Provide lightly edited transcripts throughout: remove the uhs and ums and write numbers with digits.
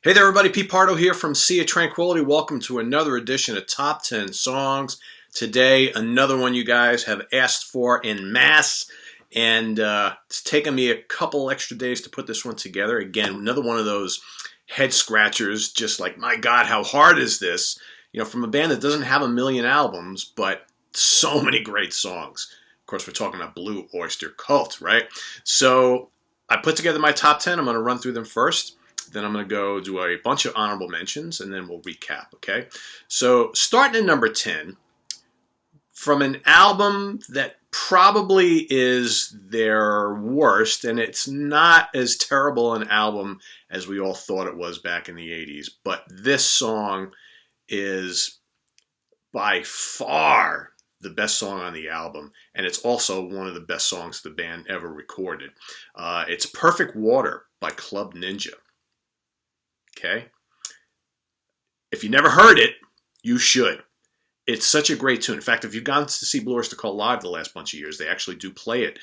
Hey there, everybody. Pete Pardo here from Sea of Tranquility. Welcome to another edition of Top 10 Songs. Today, another one you guys have asked for en masse, and it's taken me a couple extra days to put this one together. Again, another one of those head scratchers, just like, my God, how hard is this? You know, from a band that doesn't have a million albums, but so many great songs. Of course, we're talking about Blue Oyster Cult, right? So I put together my top 10. I'm going to run through them first. Then I'm going to go do a bunch of honorable mentions, and then we'll recap, okay? So starting at number 10, from an album that probably is their worst, and it's not as terrible an album as we all thought it was back in the 80s, but this song is by far the best song on the album, and it's also one of the best songs the band ever recorded. It's Perfect Water by Club Ninja. Okay? If you never heard it, you should. It's such a great tune. In fact, if you've gone to see Blue Oyster Cult live the last bunch of years, they actually do play it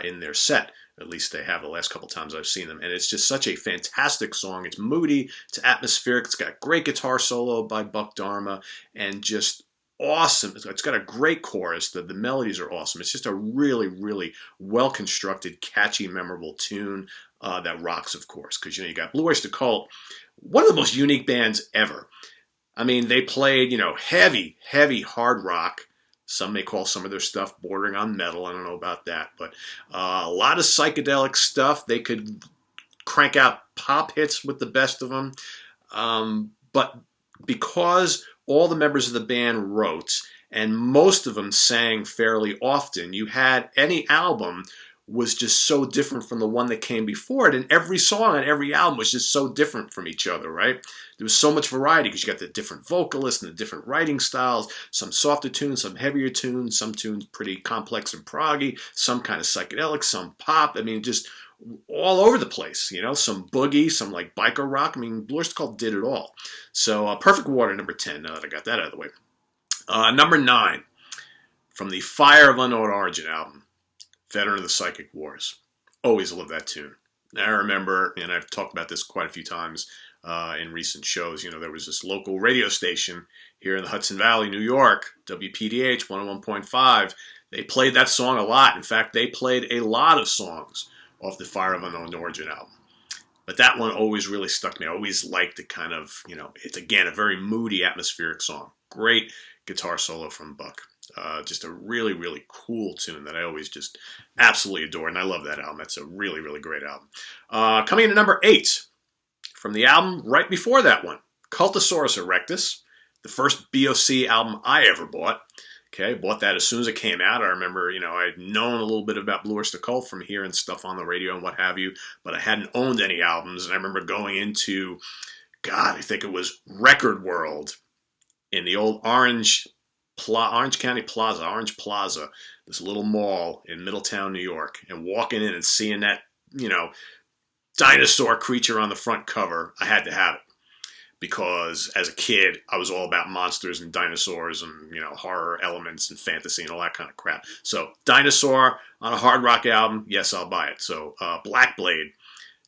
in their set. At least they have the last couple times I've seen them. And it's just such a fantastic song. It's moody, it's atmospheric, it's got great guitar solo by Buck Dharma, and just awesome. It's got a great chorus. The melodies are awesome. It's just a really, really well-constructed, catchy, memorable tune that rocks, of course. Because, you got Blue Oyster Cult, one of the most unique bands ever. I mean, they played, heavy, heavy hard rock. Some may call some of their stuff bordering on metal. I don't know about that. But a lot of psychedelic stuff. They could crank out pop hits with the best of them. But because all the members of the band wrote, and most of them sang fairly often, you had any album was just so different from the one that came before it, and every song on every album was just so different from each other, right? There was so much variety because you got the different vocalists and the different writing styles, some softer tunes, some heavier tunes, some tunes pretty complex and proggy, some kind of psychedelic, some pop. I mean, just all over the place, some boogie, some like biker rock. I mean, Blue Oyster Cult did it all. So Perfect Water, number 10, now that I got that out of the way. Number 9, from the Fire of Unknown Origin album, Veteran of the Psychic Wars. Always love that tune. I remember, and I've talked about this quite a few times in recent shows, there was this local radio station here in the Hudson Valley, New York, WPDH 101.5. They played that song a lot. In fact, they played a lot of songs off the Fire of Unknown Origin album. But that one always really stuck me. I always liked the kind of, it's again a very moody, atmospheric song. Great guitar solo from Buck. Just a really, really cool tune that I always just absolutely adore. And I love that album. That's a really, really great album. Coming in at number 8, from the album right before that one, Saurus Erectus, the first BOC album I ever bought. Okay, bought that as soon as it came out. I remember, I'd known a little bit about Blue Oyster Cult from hearing stuff on the radio and what have you, but I hadn't owned any albums. And I remember going into, I think it was Record World in the old Orange County Plaza, Orange Plaza, this little mall in Middletown, New York, and walking in and seeing that, dinosaur creature on the front cover. I had to have it because as a kid, I was all about monsters and dinosaurs and, horror elements and fantasy and all that kind of crap. So Dinosaur on a hard rock album, yes, I'll buy it. So Black Blade,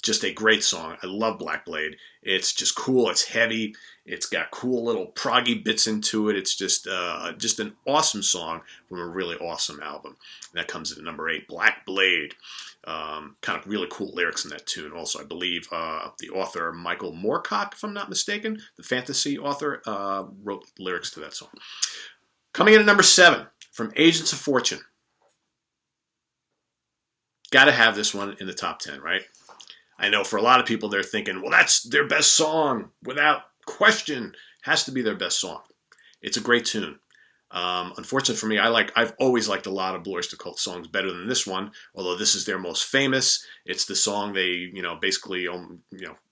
just a great song. I love Black Blade. It's just cool. It's heavy. It's got cool little proggy bits into it. It's just an awesome song from a really awesome album. And that comes in at number 8, Black Blade. Kind of really cool lyrics in that tune. Also, I believe the author Michael Moorcock, if I'm not mistaken, the fantasy author, wrote lyrics to that song. Coming in at number 7, from Agents of Fortune. Got to have this one in the top 10, right? I know for a lot of people they're thinking, well, that's their best song. Without question, has to be their best song. It's a great tune. Unfortunately for me, I've always liked a lot of Blue Oyster Cult songs better than this one, although this is their most famous. It's the song they, basically,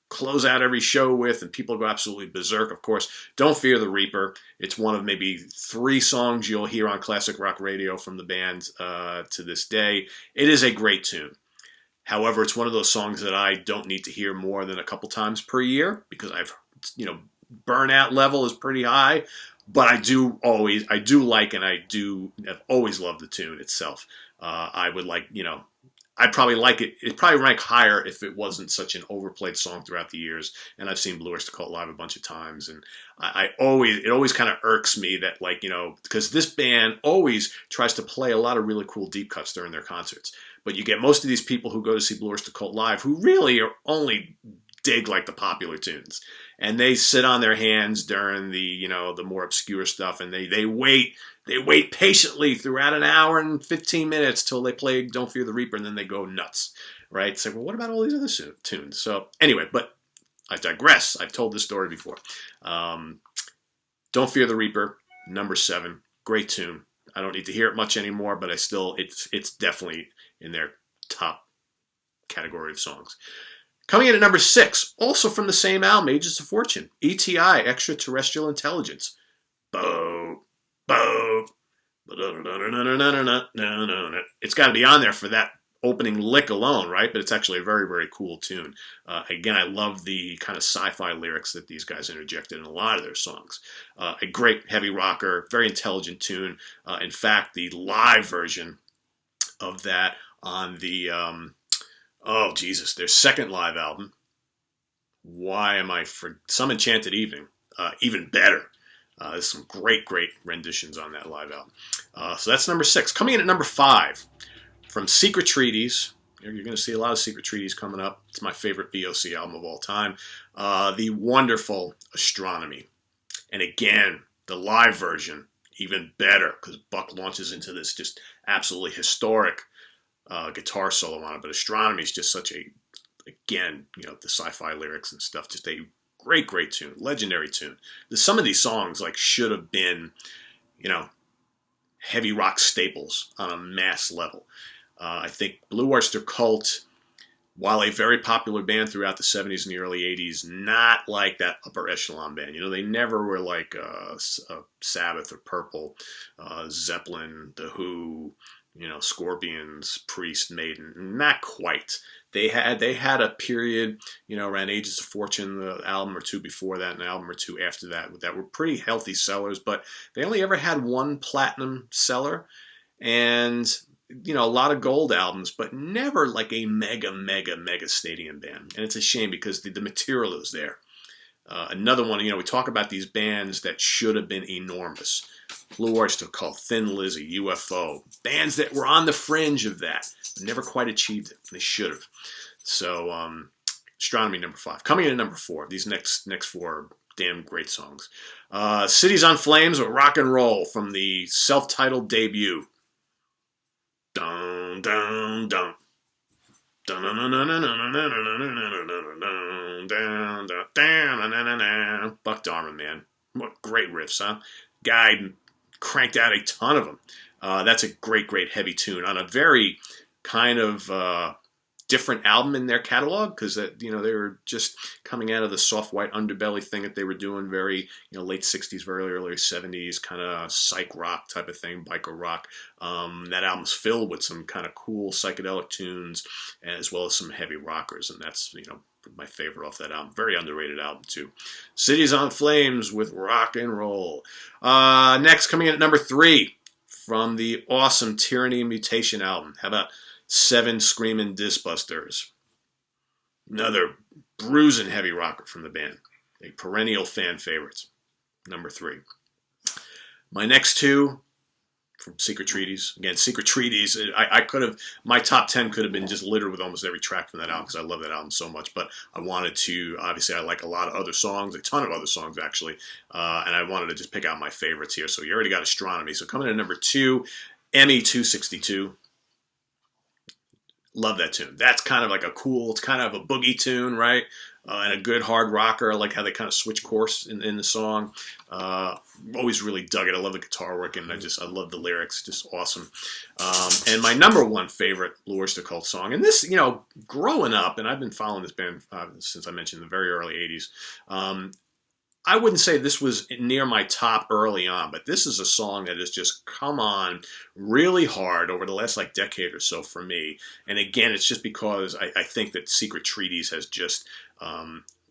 close out every show with, and people go absolutely berserk. Of course, Don't Fear the Reaper. It's one of maybe 3 songs you'll hear on classic rock radio from the band to this day. It is a great tune. However, it's one of those songs that I don't need to hear more than a couple times per year because burnout level is pretty high. But I do have always loved the tune itself. I I'd probably like it. It'd probably rank higher if it wasn't such an overplayed song throughout the years. And I've seen Blue Oyster Cult live a bunch of times, and it always kind of irks me that, like, because this band always tries to play a lot of really cool deep cuts during their concerts. But you get most of these people who go to see Blue Oyster Cult live who really are only dig like the popular tunes, and they sit on their hands during the the more obscure stuff, and they wait patiently throughout an hour and 15 minutes till they play Don't Fear the Reaper, and then they go nuts, right? It's like, well, what about all these other tunes? So anyway, but I digress. I've told this story before. Don't Fear the Reaper, number 7, great tune. I don't need to hear it much anymore, but it's definitely in their top category of songs. Coming in at number 6, also from the same album, Ages of Fortune, ETI, Extraterrestrial Intelligence. Bo, bo. It's got to be on there for that opening lick alone, right? But it's actually a very, very cool tune. Again, I love the kind of sci-fi lyrics that these guys interjected in a lot of their songs. A great heavy rocker, very intelligent tune. In fact, the live version of that on the... their second live album. Some Enchanted Evening. Even better. There's some great renditions on that live album. So that's number 6. Coming in at number 5, from Secret Treaties. You're going to see a lot of Secret Treaties coming up. It's my favorite BOC album of all time. The wonderful Astronomy. And again, the live version, even better, because Buck launches into this just absolutely historic guitar solo on it. But Astronomy is just such again, the sci-fi lyrics and stuff, just a great tune, legendary tune. Some of these songs like should have been, heavy rock staples on a mass level. I think Blue Oyster Cult, while a very popular band throughout the 70s and the early 80s, not like that upper echelon band. They never were like Sabbath or Purple, Zeppelin, The Who, Scorpions, Priest, Maiden. Not quite. They had a period, around Ages of Fortune, the album or two before that, and an album or two after that were pretty healthy sellers, but they only ever had one platinum seller, and a lot of gold albums, but never like a mega stadium band. And it's a shame because the material is there. Another one, we talk about these bands that should have been enormous. Blue Oyster Cult, Thin Lizzy, UFO. Bands that were on the fringe of that, but never quite achieved it. They should have. So, Astronomy, number 5. Coming in at number 4. These next 4 are damn great songs. Cities on Flames with Rock and Roll from the self-titled debut. Dun, dun, dun. Buck Darman, man. What great riffs, huh? Guy cranked out a ton of them. That's a great heavy tune on a very kind of different album in their catalog, because they were just coming out of the soft white underbelly thing that they were doing, very late 60s, very early 70s, kind of psych rock type of thing, biker rock. That album's filled with some kind of cool psychedelic tunes, as well as some heavy rockers, and that's my favorite off that album. Very underrated album too. Cities on Flames with Rock and Roll. Next, coming in at number 3, from the awesome Tyranny and Mutation album. How about 7 Screaming Disbusters? Another bruising heavy rocker from the band. A perennial fan favorite. Number 3. My next 2, from Secret Treaties. Again, Secret Treaties, my top 10 could have been just littered with almost every track from that album, because I love that album so much. But I wanted to, obviously I like a lot of other songs, a ton of other songs actually, and I wanted to just pick out my favorites here. So you already got Astronomy. So coming in at number 2, ME 262. Love that tune. That's kind of like it's kind of a boogie tune, right? And a good hard rocker. I like how they kind of switch course in the song. Always really dug it. I love the guitar work, and I love the lyrics. Just awesome. And my number 1 favorite Blue Oyster Cult song, and this, growing up, and I've been following this band since I mentioned the very early 80s. I wouldn't say this was near my top early on, but this is a song that has just come on really hard over the last decade or so for me. And again, it's just because I think that Secret Treaties has just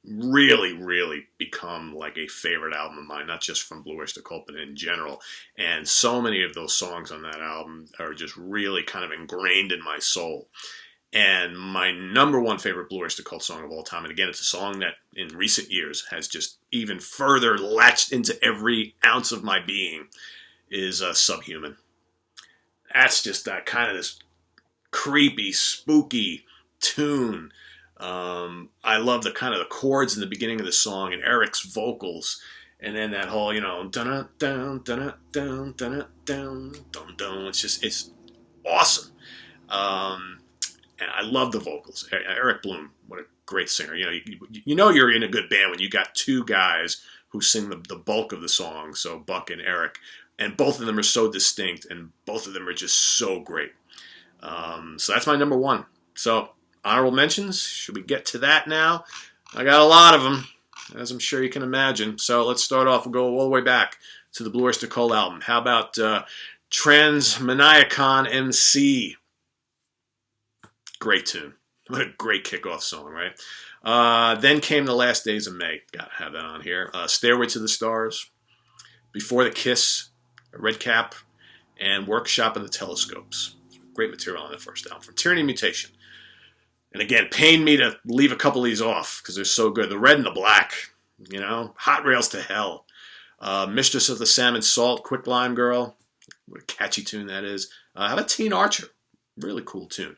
really become like a favorite album of mine, not just from Blue Oyster Cult, but in general. And so many of those songs on that album are just really kind of ingrained in my soul. And my number one favorite Blue Oyster Cult song of all time, and again, it's a song that in recent years has just even further latched into every ounce of my being, is Subhuman. That's just that kind of this creepy, spooky tune. I love the kind of the chords in the beginning of the song and Eric's vocals. And then that whole, dun dun dun dun dun dun dun dun. It's awesome. And I love the vocals. Eric Bloom, what a great singer. You know you're in a good band when you got two guys who sing the bulk of the song. So Buck and Eric, and both of them are so distinct, and both of them are just so great. So that's my number one. So honorable mentions. Should we get to that now? I got a lot of them, as I'm sure you can imagine. So let's start off. We'll go all the way back to the Blue Oyster Cult album. How about Transmaniacon MC? Great tune. What a great kickoff song, right? Then came The Last Days of May. Gotta have that on here. Stairway to the Stars. Before the Kiss. Red Cap. And Workshop and the Telescopes. Great material on the first album. From Tyranny Mutation. And again, pained me to leave a couple of these off because they're so good. The Red and the Black. Hot Rails to Hell. Mistress of the Salmon Salt. Quick Lime Girl. What a catchy tune that is. How about Teen Archer? Really cool tune.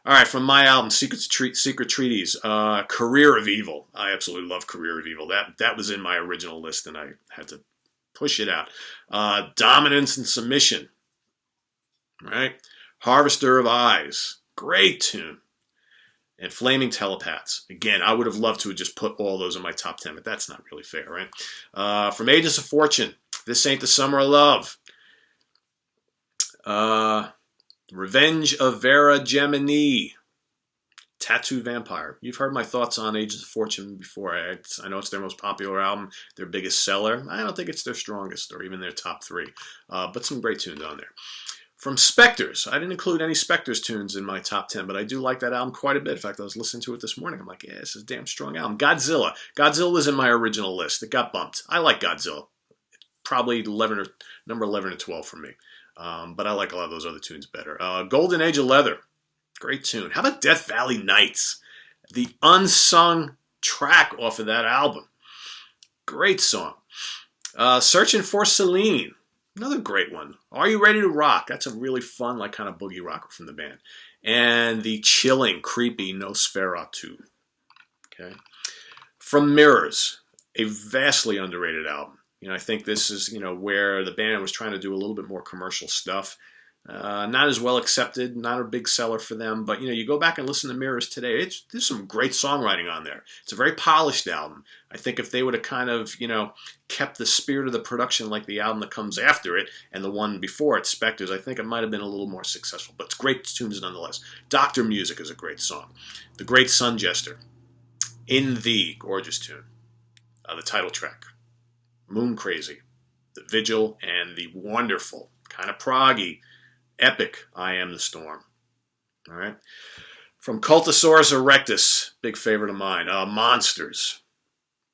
All right, from my album, Secret Treaties, Career of Evil. I absolutely love Career of Evil. That was in my original list, and I had to push it out. Dominance and Submission. Right? Harvester of Eyes. Great tune. And Flaming Telepaths. Again, I would have loved to have just put all those in my top 10, but that's not really fair, right? From Agents of Fortune, This Ain't the Summer of Love. Revenge of Vera Gemini. Tattoo Vampire. You've heard my thoughts on Agents of Fortune before. I know it's their most popular album, their biggest seller. I don't think it's their strongest or even their top three, but some great tunes on there. From Spectres. I didn't include any Spectres tunes in my top 10, but I do like that album quite a bit. In fact, I was listening to it this morning. I'm like, yeah, this is a damn strong album. Godzilla. Godzilla was in my original list. It got bumped. I like Godzilla. Probably number 11 or 12 for me. But I like a lot of those other tunes better. Golden Age of Leather. Great tune. How about Death Valley Nights? The unsung track off of that album. Great song. Searching for Celine. Another great one. Are You Ready to Rock? That's a really fun, kind of boogie rocker from the band. And the chilling, creepy Nosferatu. Okay. From Mirrors. A vastly underrated album. I think this is, where the band was trying to do a little bit more commercial stuff. Not as well accepted, not a big seller for them. But, you go back and listen to Mirrors today. There's some great songwriting on there. It's a very polished album. I think if they would have kind of, kept the spirit of the production like the album that comes after it and the one before it, Spectres, I think it might have been a little more successful. But it's great tunes nonetheless. Doctor Music is a great song. The Great Sun Jester. In Thee, gorgeous tune. The title track. Moon Crazy, The Vigil, and the wonderful, kind of proggy, epic I Am the Storm. All right. From Cultosaurus Erectus, big favorite of mine. Monsters.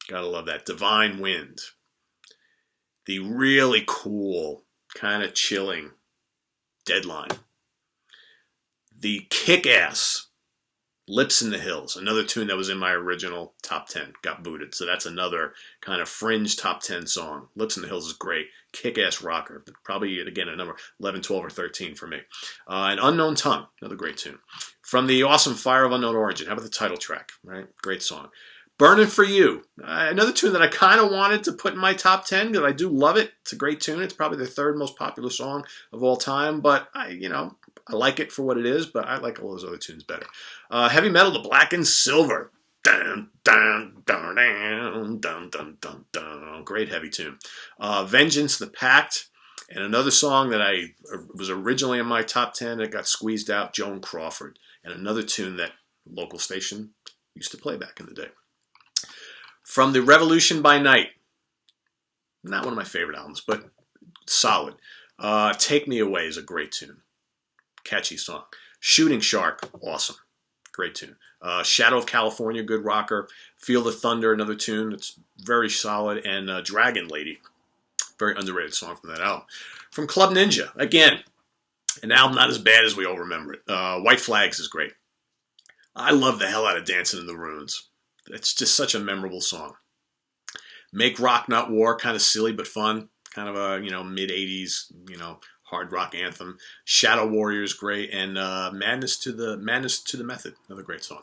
Gotta love that. Divine Wind. The really cool, kind of chilling Deadline. The kick-ass Lips in the Hills, another tune that was in my original top 10, got booted. So that's another kind of fringe top 10 song. Lips in the Hills is great. Kick-ass rocker. But probably, again, a number 11, 12, or 13 for me. An Unknown Tongue, another great tune. From the awesome Fire of Unknown Origin. How about the title track, right? Great song. Burning for You. Another tune that I kind of wanted to put in my top 10 because I do love it. It's a great tune. It's probably the third most popular song of all time. But, I like it for what it is, but I like all those other tunes better. Heavy Metal, The Black and Silver. Dun, dun, dun, dun, dun, dun, dun, dun. Great heavy tune. Vengeance, The Pact. And another song that I was originally in my top 10 that got squeezed out, Joan Crawford. And another tune that local station used to play back in the day. From The Revolution by Night. Not one of my favorite albums, but solid. Take Me Away is a great tune. Catchy song. Shooting Shark, awesome. Great tune. Shadow of California, good rocker. Feel the Thunder, another tune. It's very solid. And Dragon Lady, very underrated song from that album. From Club Ninja, again, an album not as bad as we all remember it. White Flags is great. I love the hell out of Dancing in the Ruins. It's just such a memorable song. Make Rock Not War, kind of silly but fun. Kind of a, mid-'80s, hard rock anthem. Shadow Warriors, great. And Madness to the Method, another great song.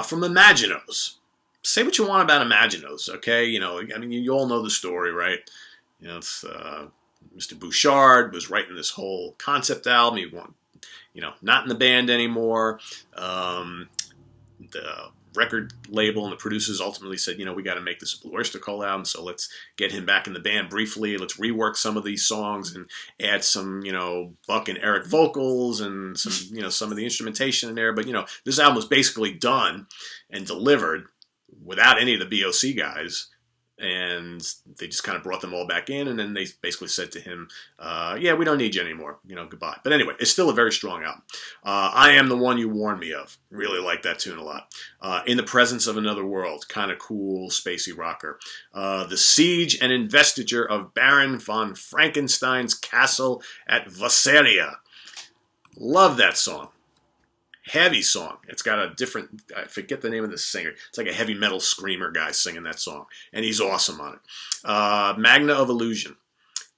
From Imaginos. Say what you want about Imaginos, okay? You all know the story, right? It's Mr. Bouchard was writing this whole concept album. He wanted, not in the band anymore. The record label and the producers ultimately said, we got to make this a Blue Oyster Cult album, so let's get him back in the band briefly. Let's rework some of these songs and add some, Buck and Eric vocals and some, some of the instrumentation in there. But, this album was basically done and delivered without any of the BOC guys. And they just kind of brought them all back in, and then they basically said to him, yeah, we don't need you anymore, goodbye. But anyway, it's still a very strong album. I Am the One You Warned Me Of. Really like that tune a lot. In the Presence of Another World. Kind of cool, spacey rocker. The Siege and Investiture of Baron von Frankenstein's Castle at Vasseria. Love that song. Heavy song. It's got a different, I forget the name of the singer. It's like a heavy metal screamer guy singing that song. And he's awesome on it. Magna of Illusion.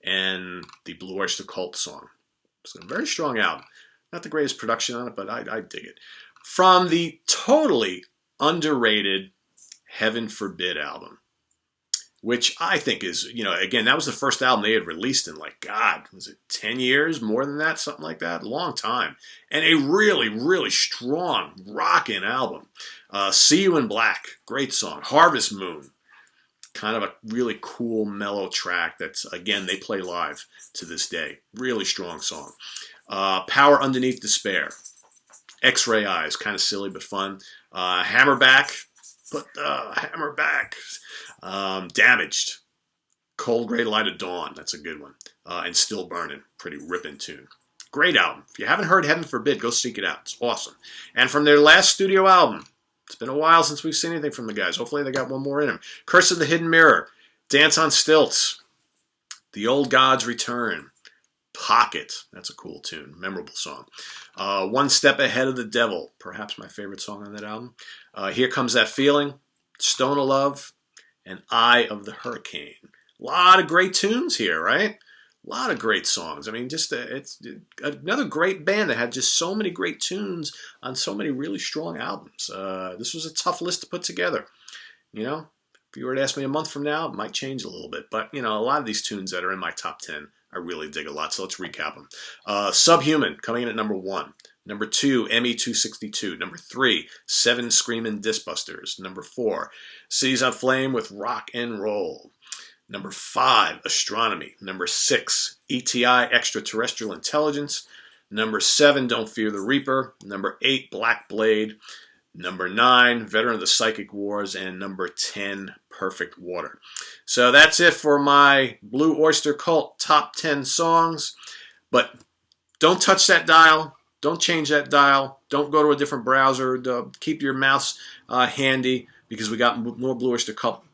And the Blue Oyster Cult song. It's a very strong album. Not the greatest production on it, but I dig it. From the totally underrated Heaven Forbid album. Which I think is, again, that was the first album they had released in, was it 10 years? More than that? Something like that? A long time. And a really, really strong, rockin' album. See You in Black. Great song. Harvest Moon. Kind of a really cool, mellow track that's, again, they play live to this day. Really strong song. Power Underneath Despair. X-Ray Eyes. Kind of silly but fun. Hammerback. Put the hammer back. Damaged. Cold Gray Light of Dawn. That's a good one. And Still Burning. Pretty ripping tune. Great album. If you haven't heard Heaven Forbid, go seek it out. It's awesome. And from their last studio album, it's been a while since we've seen anything from the guys. Hopefully they got one more in them. Curse of the Hidden Mirror. Dance on Stilts. The Old Gods Return. Pocket. That's a cool tune. Memorable song. One Step Ahead of the Devil. Perhaps my favorite song on that album. Here Comes That Feeling. Stone of Love. And Eye of the Hurricane. A lot of great tunes here, right? A lot of great songs. I mean, it's another great band that had just so many great tunes on so many really strong albums. This was a tough list to put together. If you were to ask me a month from now, it might change a little bit. But, a lot of these tunes that are in my top 10, I really dig a lot. So let's recap them. Subhuman, coming in at number 1. Number 2, ME262. Number 3, 7 Screamin' Disbusters. Number 4, Cities on Flame with Rock and Roll. Number 5, Astronomy. Number 6, ETI Extraterrestrial Intelligence. Number 7, Don't Fear the Reaper. Number 8, Black Blade. Number 9, Veteran of the Psychic Wars. And number 10, Perfect Water. So that's it for my Blue Oyster Cult top 10 songs. But don't touch that dial. Don't change that dial. Don't go to a different browser. Keep your mouse handy because we got more Blue Oyster Cult.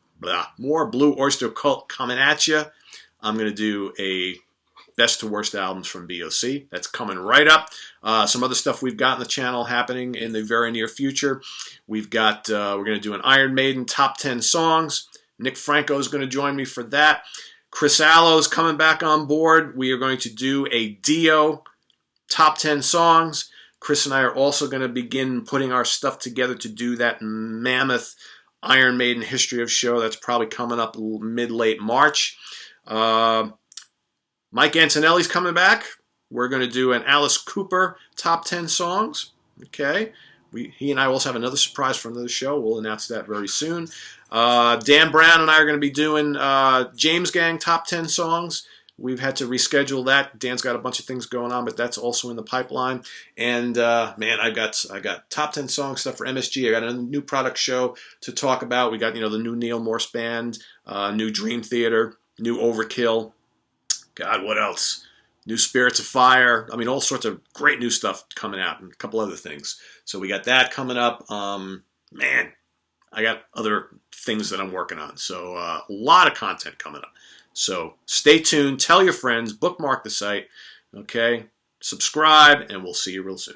More Blue Oyster Cult coming at you. I'm going to do a best to worst albums from BOC. That's coming right up. Some other stuff we've got on the channel happening in the very near future. We've got, we're going to do an Iron Maiden top 10 songs. Nick Franco is going to join me for that. Chris Allo's coming back on board. We are going to do a Dio top 10 songs. Chris and I are also going to begin putting our stuff together to do that mammoth Iron Maiden History of show. That's probably coming up mid-late March. Mike Antonelli's coming back. We're going to do an Alice Cooper top 10 songs. Okay. He and I also have another surprise from the show. We'll announce that very soon. Dan Brown and I are going to be doing James Gang top 10 songs. We've had to reschedule that. Dan's got a bunch of things going on, but that's also in the pipeline. And man, I got top 10 song stuff for MSG. I got a new product show to talk about. We got the new Neil Morse band, new Dream Theater, new Overkill. God, what else? New Spirits of Fire. I mean, all sorts of great new stuff coming out, and a couple other things. So we got that coming up. Man, I got other things that I'm working on. So a lot of content coming up. So stay tuned. Tell your friends. Bookmark the site. Okay? Subscribe, and we'll see you real soon.